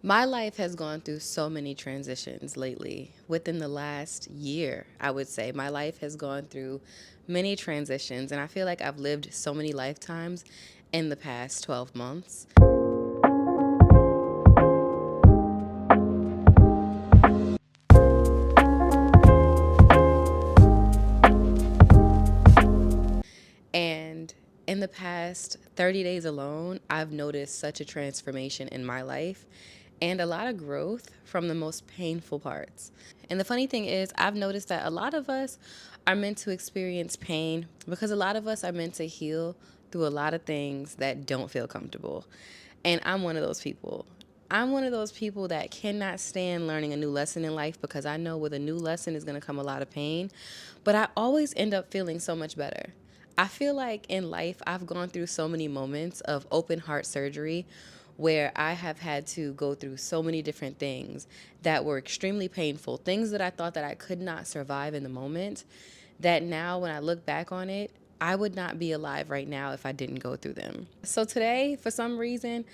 My life has gone through so many transitions lately. Within the last year, I would say, my life has gone through many transitions, and I feel like I've lived so many lifetimes in the past 12 months. And in the past 30 days alone, I've noticed such a transformation in my life and a lot of growth from the most painful parts. And the funny thing is, I've noticed that a lot of us are meant to experience pain because a lot of us are meant to heal through a lot of things that don't feel comfortable. And I'm one of those people. I'm one of those people that cannot stand learning a new lesson in life because I know with a new lesson is going to come a lot of pain. But I always end up feeling so much better. I feel like in life, I've gone through so many moments of open heart surgery where I have had to go through so many different things that were extremely painful, things that I thought that I could not survive in the moment, that now when I look back on it, I would not be alive right now if I didn't go through them. So today, for some reason,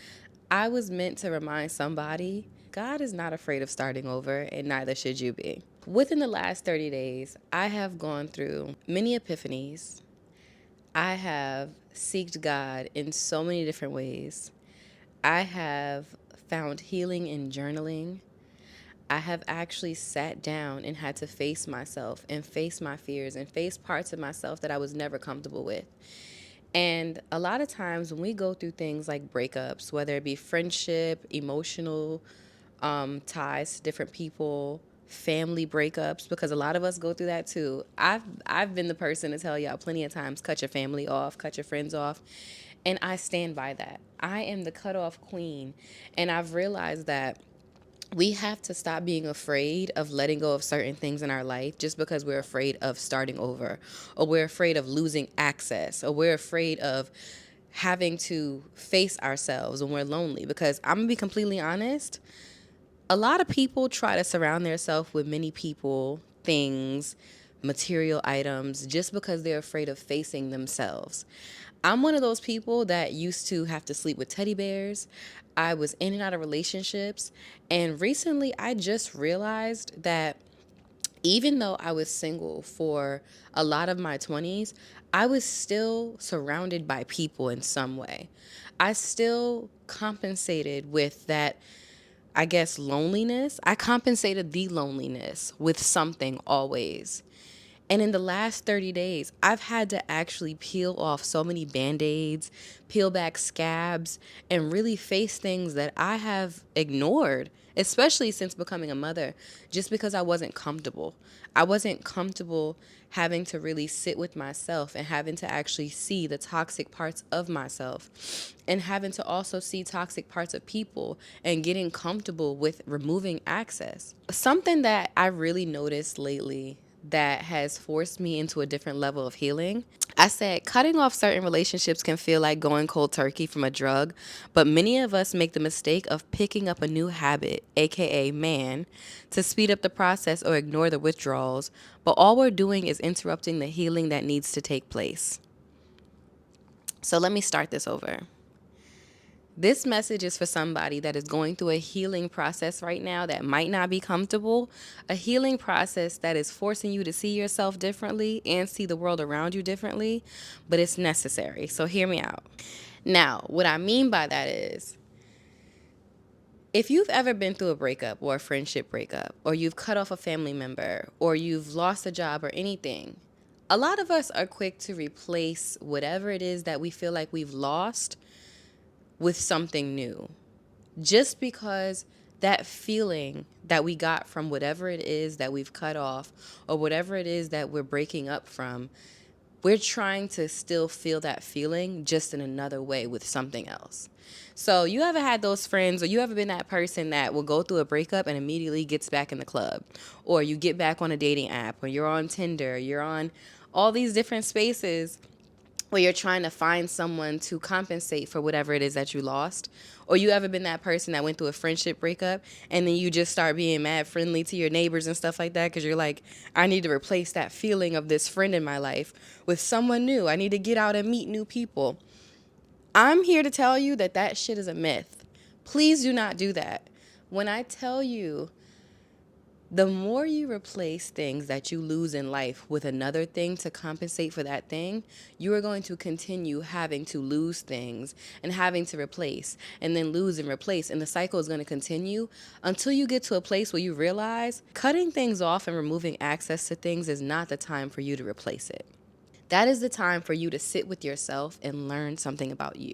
I was meant to remind somebody God is not afraid of starting over, and neither should you be. Within the last 30 days, I have gone through many epiphanies. I have seeked God in so many different ways. I have found healing in journaling. I have actually sat down and had to face myself and face my fears and face parts of myself that I was never comfortable with. And a lot of times when we go through things like breakups, whether it be friendship, emotional ties to different people, family breakups, because a lot of us go through that too. I've been the person to tell y'all plenty of times, cut your family off, cut your friends off, and I stand by that. I am the cutoff queen, and I've realized that we have to stop being afraid of letting go of certain things in our life just because we're afraid of starting over, or we're afraid of losing access, or we're afraid of having to face ourselves when we're lonely. Because I'm gonna be completely honest, a lot of people try to surround themselves with many people, things, material items just because they're afraid of facing themselves. I'm one of those people that used to have to sleep with teddy bears. I was in and out of relationships. And recently, I just realized that even though I was single for a lot of my 20s, I was still surrounded by people in some way. I still compensated with that, I guess, loneliness. I compensated the loneliness with something always. And in the last 30 days, I've had to actually peel off so many band aids, peel back scabs, and really face things that I have ignored, especially since becoming a mother, just because I wasn't comfortable. I wasn't comfortable having to really sit with myself and having to actually see the toxic parts of myself and having to also see toxic parts of people and getting comfortable with removing access. Something that I really noticed lately that has forced me into a different level of healing. I said cutting off certain relationships can feel like going cold turkey from a drug, but many of us make the mistake of picking up a new habit, aka man, to speed up the process or ignore the withdrawals, but all we're doing is interrupting the healing that needs to take place. So let me start this over. This message is for somebody that is going through a healing process right now that might not be comfortable, a healing process that is forcing you to see yourself differently and see the world around you differently, but it's necessary. So hear me out. Now, what I mean by that is, if you've ever been through a breakup or a friendship breakup, or you've cut off a family member, or you've lost a job or anything, a lot of us are quick to replace whatever it is that we feel like we've lost with something new. Just because that feeling that we got from whatever it is that we've cut off or whatever it is that we're breaking up from, we're trying to still feel that feeling just in another way with something else. So you ever had those friends, or you ever been that person that will go through a breakup and immediately gets back in the club, or you get back on a dating app, or you're on Tinder, you're on all these different spaces where you're trying to find someone to compensate for whatever it is that you lost? Or you ever been that person that went through a friendship breakup and then you just start being mad friendly to your neighbors and stuff like that because you're like, I need to replace that feeling of this friend in my life with someone new. I need to get out and meet new people. I'm here to tell you that that shit is a myth. Please do not do that. When I tell you, the more you replace things that you lose in life with another thing to compensate for that thing, you are going to continue having to lose things and having to replace and then lose and replace. And the cycle is going to continue until you get to a place where you realize cutting things off and removing access to things is not the time for you to replace it. That is the time for you to sit with yourself and learn something about you.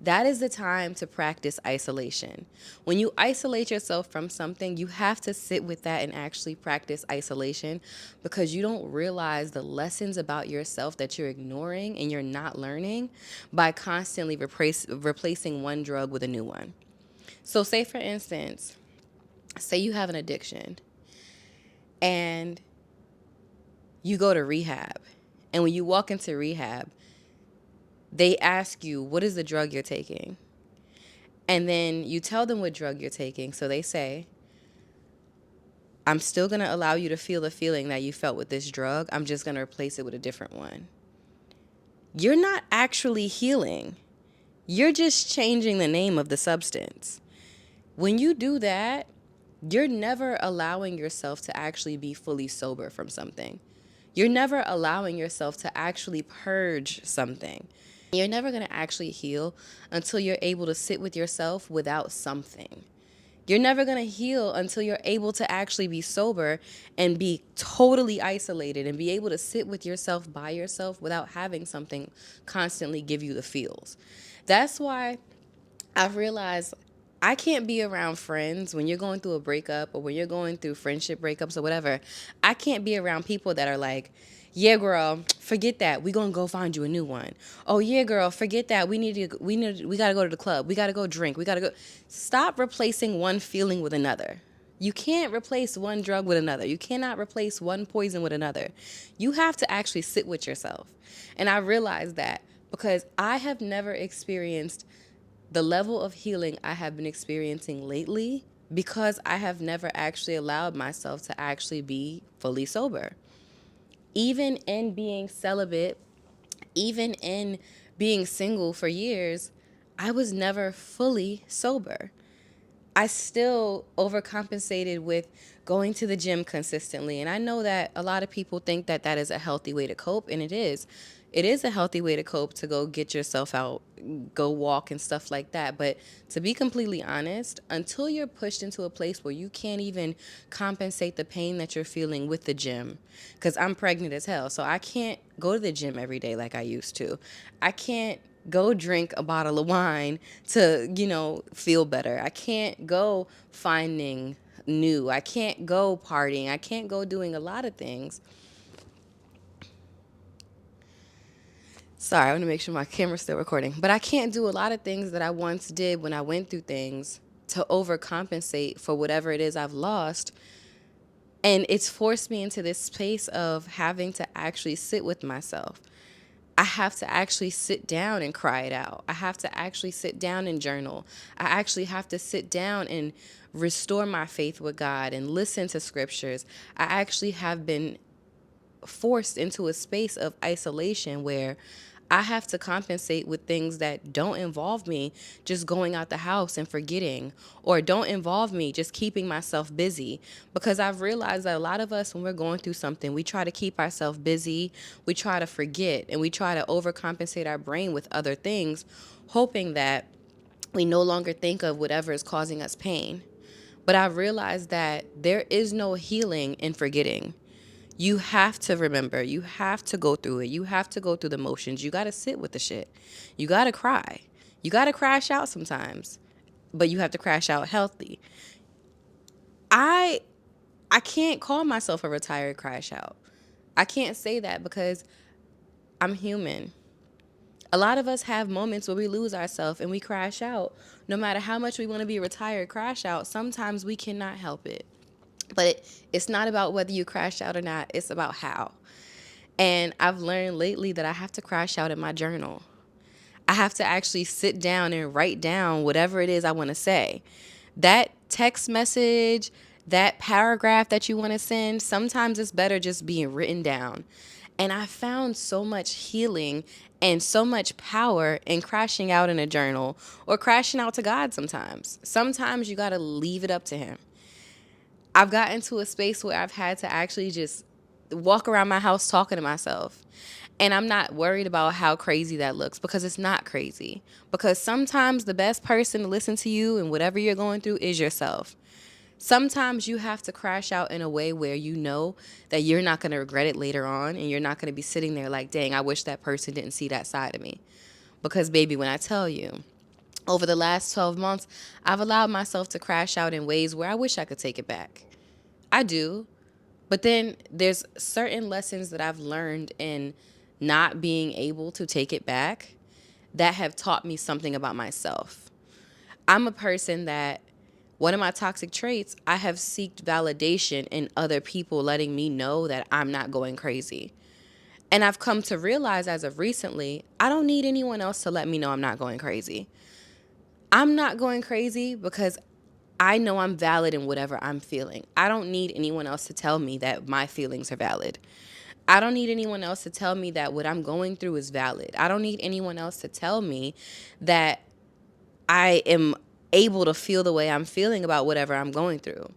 That is the time to practice isolation. When you isolate yourself from something, you have to sit with that and actually practice isolation, because you don't realize the lessons about yourself that you're ignoring and you're not learning by constantly replacing one drug with a new one. So, say for instance, say you have an addiction and you go to rehab. And when you walk into rehab, they ask you, what is the drug you're taking? And then you tell them what drug you're taking. So they say, I'm still going to allow you to feel the feeling that you felt with this drug. I'm just going to replace it with a different one. You're not actually healing. You're just changing the name of the substance. When you do that, you're never allowing yourself to actually be fully sober from something. You're never allowing yourself to actually purge something. You're never going to actually heal until you're able to sit with yourself without something. You're never going to heal until you're able to actually be sober and be totally isolated and be able to sit with yourself by yourself without having something constantly give you the feels. That's why I've realized I can't be around friends when you're going through a breakup or when you're going through friendship breakups or whatever. I can't be around people that are like, yeah, girl, forget that. We gonna go find you a new one. Oh yeah, girl, forget that. We gotta go to the club. We gotta go drink. We gotta go. Stop replacing one feeling with another. You can't replace one drug with another. You cannot replace one poison with another. You have to actually sit with yourself. And I realized that because I have never experienced the level of healing I have been experiencing lately because I have never actually allowed myself to actually be fully sober. Even in being celibate, even in being single for years, I was never fully sober. I still overcompensated with going to the gym consistently. And I know that a lot of people think that that is a healthy way to cope, and it is. It is a healthy way to cope, to go get yourself out, go walk and stuff like that. But to be completely honest, until you're pushed into a place where you can't even compensate the pain that you're feeling with the gym, because I'm pregnant as hell, so I can't go to the gym every day like I used to. I can't go drink a bottle of wine to, feel better. I can't go finding new. I can't go partying. I can't go doing a lot of things. Sorry, I want to make sure my camera's still recording. But I can't do a lot of things that I once did when I went through things to overcompensate for whatever it is I've lost. And it's forced me into this space of having to actually sit with myself. I have to actually sit down and cry it out. I have to actually sit down and journal. I actually have to sit down and restore my faith with God and listen to scriptures. I actually have been forced into a space of isolation where I have to compensate with things that don't involve me just going out the house and forgetting, or don't involve me just keeping myself busy. Because I've realized that a lot of us, when we're going through something, we try to keep ourselves busy, we try to forget, and we try to overcompensate our brain with other things, hoping that we no longer think of whatever is causing us pain. But I've realized that there is no healing in forgetting. You have to remember. You have to go through it. You have to go through the motions. You got to sit with the shit. You got to cry. You got to crash out sometimes, but you have to crash out healthy. I I can't call myself a retired crash out. I can't say that because I'm human. A lot of us have moments where we lose ourselves and we crash out. No matter how much we want to be a retired crash out, sometimes we cannot help it. But it's not about whether you crash out or not. It's about how. And I've learned lately that I have to crash out in my journal. I have to actually sit down and write down whatever it is I want to say. That text message, that paragraph that you want to send, sometimes it's better just being written down. And I found so much healing and so much power in crashing out in a journal or crashing out to God sometimes. Sometimes you got to leave it up to Him. I've gotten to a space where I've had to actually just walk around my house talking to myself. And I'm not worried about how crazy that looks, because it's not crazy. Because sometimes the best person to listen to you and whatever you're going through is yourself. Sometimes you have to crash out in a way where you know that you're not going to regret it later on, and you're not going to be sitting there like, dang, I wish that person didn't see that side of me. Because, baby, when I tell you, over the last 12 months, I've allowed myself to crash out in ways where I wish I could take it back. I do. But then there's certain lessons that I've learned in not being able to take it back that have taught me something about myself. I'm a person that, one of my toxic traits, I have sought validation in other people letting me know that I'm not going crazy. And I've come to realize as of recently, I don't need anyone else to let me know I'm not going crazy. I'm not going crazy because I know I'm valid in whatever I'm feeling. I don't need anyone else to tell me that my feelings are valid. I don't need anyone else to tell me that what I'm going through is valid. I don't need anyone else to tell me that I am able to feel the way I'm feeling about whatever I'm going through.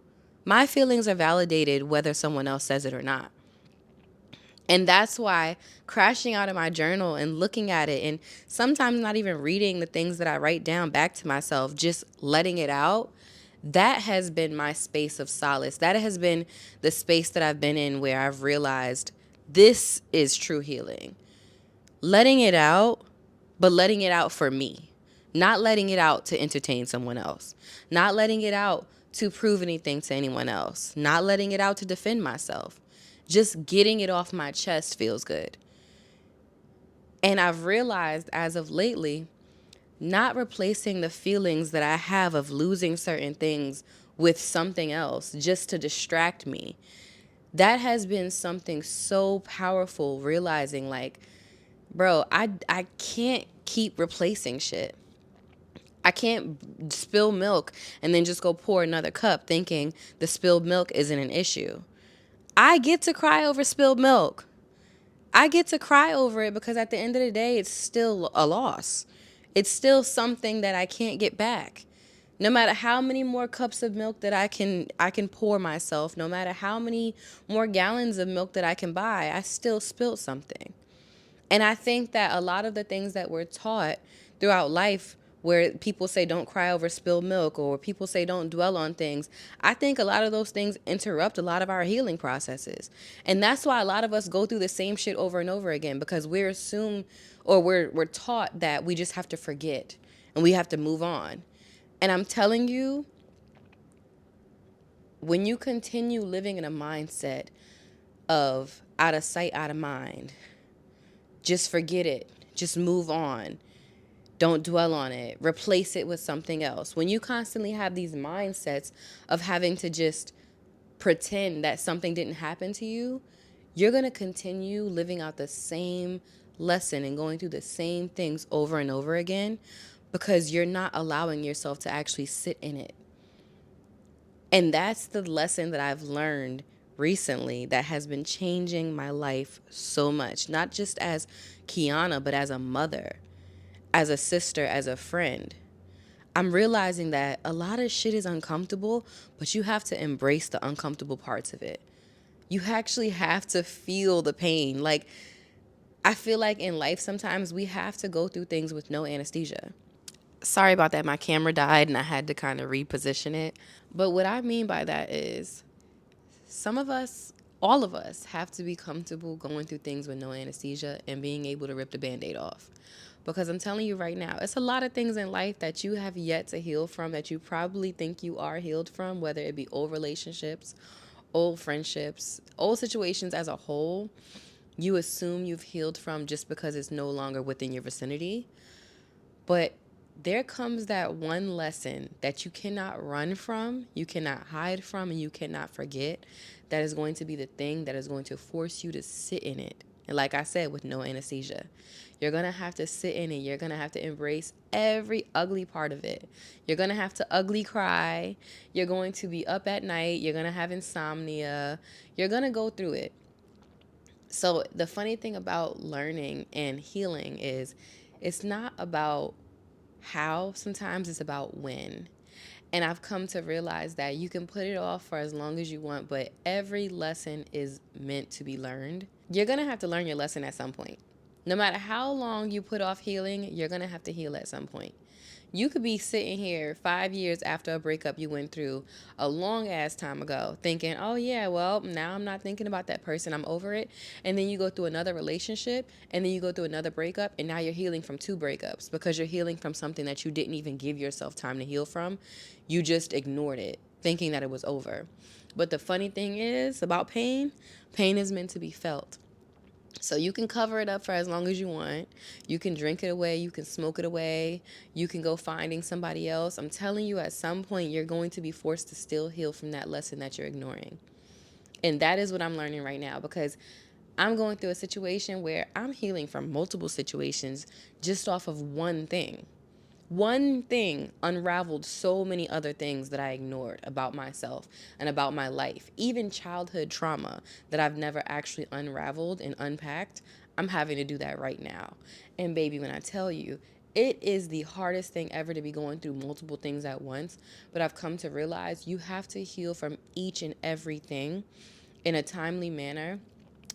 My feelings are validated whether someone else says it or not. And that's why crashing out of my journal and looking at it, and sometimes not even reading the things that I write down back to myself, just letting it out, that has been my space of solace. That has been the space that I've been in where I've realized this is true healing. Letting it out, but letting it out for me. Not letting it out to entertain someone else. Not letting it out to prove anything to anyone else. Not letting it out to defend myself. Just getting it off my chest feels good. And I've realized as of lately, not replacing the feelings that I have of losing certain things with something else just to distract me. That has been something so powerful, realizing like, bro, I can't keep replacing shit. I can't spill milk and then just go pour another cup thinking the spilled milk isn't an issue. I get to cry over spilled milk. I get to cry over it because at the end of the day, it's still a loss. It's still something that I can't get back. No matter how many more cups of milk that I can pour myself, no matter how many more gallons of milk that I can buy, I still spilled something. And I think that a lot of the things that we're taught throughout life, where people say don't cry over spilled milk, or people say don't dwell on things, I think a lot of those things interrupt a lot of our healing processes. And that's why a lot of us go through the same shit over and over again, because we're assumed, or we're taught that we just have to forget and we have to move on. And I'm telling you, when you continue living in a mindset of out of sight, out of mind, just forget it, just move on, don't dwell on it, replace it with something else. When you constantly have these mindsets of having to just pretend that something didn't happen to you, you're going to continue living out the same lesson and going through the same things over and over again, because you're not allowing yourself to actually sit in it. And that's the lesson that I've learned recently that has been changing my life so much, not just as Kiana, but as a mother, as a sister, as a friend. I'm realizing that a lot of shit is uncomfortable, but you have to embrace the uncomfortable parts of it. You actually have to feel the pain. Like, I feel like in life sometimes we have to go through things with no anesthesia. Sorry about that. My camera died and I had to kind of reposition it. But what I mean by that is some of us, all of us, have to be comfortable going through things with no anesthesia and being able to rip the Band-Aid off. Because I'm telling you right now, it's a lot of things in life that you have yet to heal from, that you probably think you are healed from, whether it be old relationships, old friendships, old situations as a whole. You assume you've healed from just because it's no longer within your vicinity. But there comes that one lesson that you cannot run from, you cannot hide from, and you cannot forget, that is going to be the thing that is going to force you to sit in it. And like I said, with no anesthesia, you're going to have to sit in it. You're going to have to embrace every ugly part of it. You're going to have to ugly cry. You're going to be up at night. You're going to have insomnia. You're going to go through it. So the funny thing about learning and healing is it's not about how, sometimes it's about when. And I've come to realize that you can put it off for as long as you want, but every lesson is meant to be learned. You're going to have to learn your lesson at some point. No matter how long you put off healing, you're going to have to heal at some point. You could be sitting here 5 years after a breakup you went through a long ass time ago, thinking, oh, yeah, well, now I'm not thinking about that person. I'm over it. And then you go through another relationship, and then you go through another breakup, and now you're healing from two breakups because you're healing from something that you didn't even give yourself time to heal from. You just ignored it, thinking that it was over. But the funny thing is about pain, pain is meant to be felt. So you can cover it up for as long as you want. You can drink it away. You can smoke it away. You can go finding somebody else. I'm telling you, at some point, you're going to be forced to still heal from that lesson that you're ignoring. And that is what I'm learning right now, because I'm going through a situation where I'm healing from multiple situations just off of one thing. One thing unraveled so many other things that I ignored about myself and about my life. Even childhood trauma that I've never actually unraveled and unpacked, I'm having to do that right now. And baby, when I tell you, it is the hardest thing ever to be going through multiple things at once. But I've come to realize you have to heal from each and everything in a timely manner.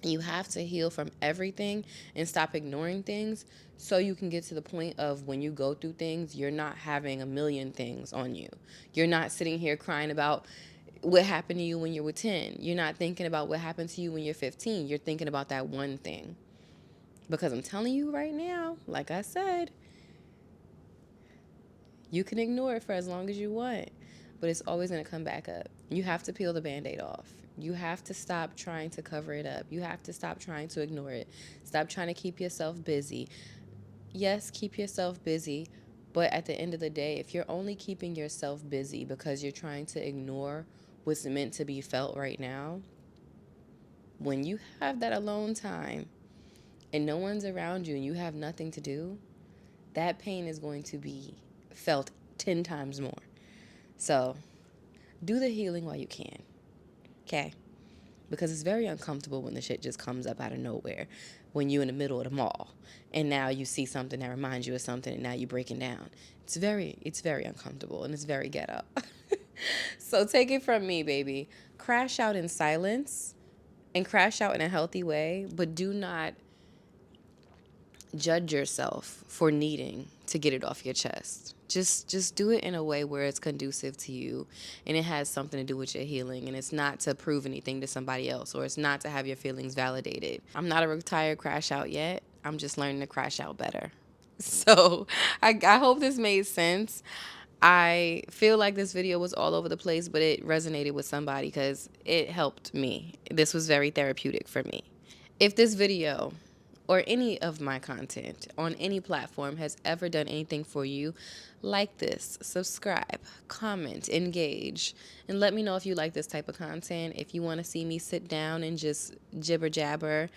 You have to heal from everything and stop ignoring things so you can get to the point of when you go through things, you're not having a million things on you. You're not sitting here crying about what happened to you when you were 10. You're not thinking about what happened to you when you're 15. You're thinking about that one thing. Because I'm telling you right now, like I said, you can ignore it for as long as you want, but it's always going to come back up. You have to peel the Band-Aid off. You have to stop trying to cover it up. You have to stop trying to ignore it. Stop trying to keep yourself busy. Yes, keep yourself busy, but at the end of the day, if you're only keeping yourself busy because you're trying to ignore what's meant to be felt right now, when you have that alone time and no one's around you and you have nothing to do, that pain is going to be felt 10 times more. So do the healing while you can, okay? Because it's very uncomfortable when the shit just comes up out of nowhere when you're in the middle of the mall and now you see something that reminds you of something and now you're breaking down. It's very uncomfortable and it's very ghetto. So take it from me, baby. Crash out in silence and crash out in a healthy way, but do not judge yourself for needing to get it off your chest. Just do it in a way where it's conducive to you and it has something to do with your healing, and it's not to prove anything to somebody else, or it's not to have your feelings validated. I'm not a retired crash out yet. I'm just learning to crash out better. So I hope this made sense. I feel like this video was all over the place, but it resonated with somebody because it helped me. This was very therapeutic for me. If this video or any of my content on any platform has ever done anything for you, like this, subscribe, comment, engage, and let me know if you like this type of content. If you want to see me sit down and just jibber jabber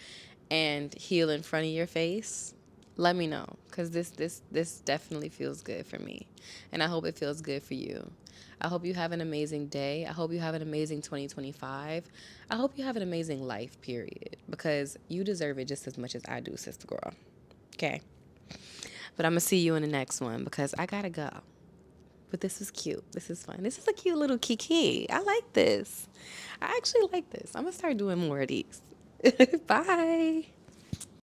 and heal in front of your face, let me know, because this definitely feels good for me, and I hope it feels good for you. I hope you have an amazing day. I hope you have an amazing 2025. I hope you have an amazing life, period, because you deserve it just as much as I do, sister girl. Okay? But I'm going to see you in the next one because I got to go. But this was cute. This is fun. This is a cute little kiki. I like this. I actually like this. I'm going to start doing more of these. Bye.